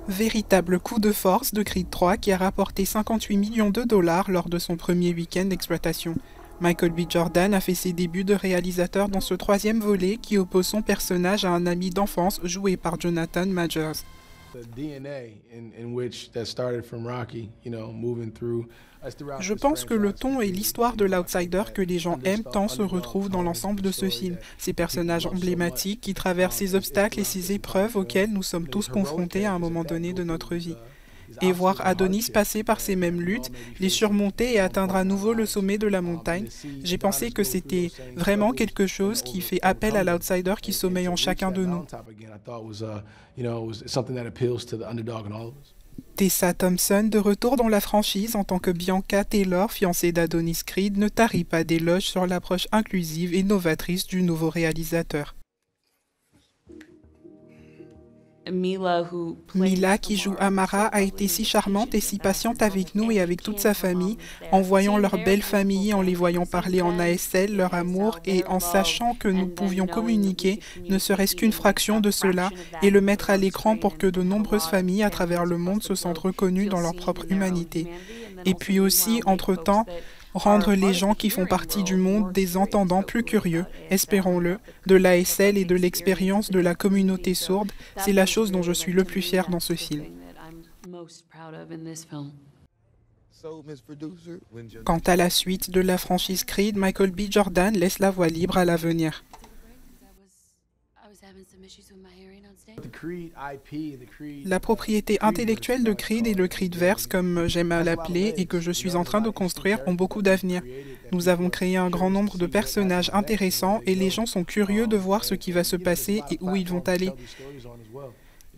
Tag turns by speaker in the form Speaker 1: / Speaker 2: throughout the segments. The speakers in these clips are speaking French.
Speaker 1: Véritable coup de force de Creed 3 qui a rapporté 58 millions de dollars lors de son premier week-end d'exploitation. Michael B. Jordan a fait ses débuts de réalisateur dans ce troisième volet qui oppose son personnage à un ami d'enfance joué par Jonathan Majors. Je pense que le ton et l'histoire de l'outsider que les gens aiment tant se retrouvent dans l'ensemble de ce film. Ces personnages emblématiques qui traversent ces obstacles et ces épreuves auxquelles nous sommes tous confrontés à un moment donné de notre vie. Et voir Adonis passer par ces mêmes luttes, les surmonter et atteindre à nouveau le sommet de la montagne, j'ai pensé que c'était vraiment quelque chose qui fait appel à l'outsider qui sommeille en chacun de nous. Tessa Thompson, de retour dans la franchise en tant que Bianca Taylor, fiancée d'Adonis Creed, ne tarit pas d'éloges sur l'approche inclusive et novatrice du nouveau réalisateur. Mila, qui joue Amara, a été si charmante et si patiente avec nous et avec toute sa famille, en voyant leur belle famille, en les voyant parler en ASL, leur amour, et en sachant que nous pouvions communiquer, ne serait-ce qu'une fraction de cela, et le mettre à l'écran pour que de nombreuses familles à travers le monde se sentent reconnues dans leur propre humanité. Et puis aussi, entre-temps, rendre les gens qui font partie du monde des entendants plus curieux, espérons-le, de l'ASL et de l'expérience de la communauté sourde, c'est la chose dont je suis le plus fier dans ce film. Quant à la suite de la franchise Creed, Michael B. Jordan laisse la voie libre à l'avenir. La propriété intellectuelle de Creed et le Creedverse, comme j'aime à l'appeler, et que je suis en train de construire, ont beaucoup d'avenir. Nous avons créé un grand nombre de personnages intéressants et les gens sont curieux de voir ce qui va se passer et où ils vont aller.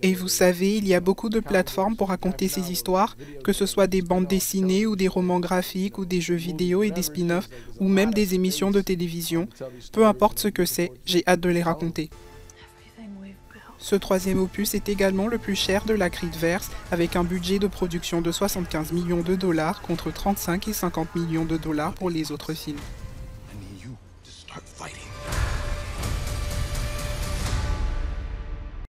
Speaker 1: Et vous savez, il y a beaucoup de plateformes pour raconter ces histoires, que ce soit des bandes dessinées ou des romans graphiques ou des jeux vidéo et des spin-offs, ou même des émissions de télévision. Peu importe ce que c'est, j'ai hâte de les raconter. Ce troisième opus est également le plus cher de la Creedverse, avec un budget de production de 75 millions de dollars contre 35 et 50 millions de dollars pour les autres films.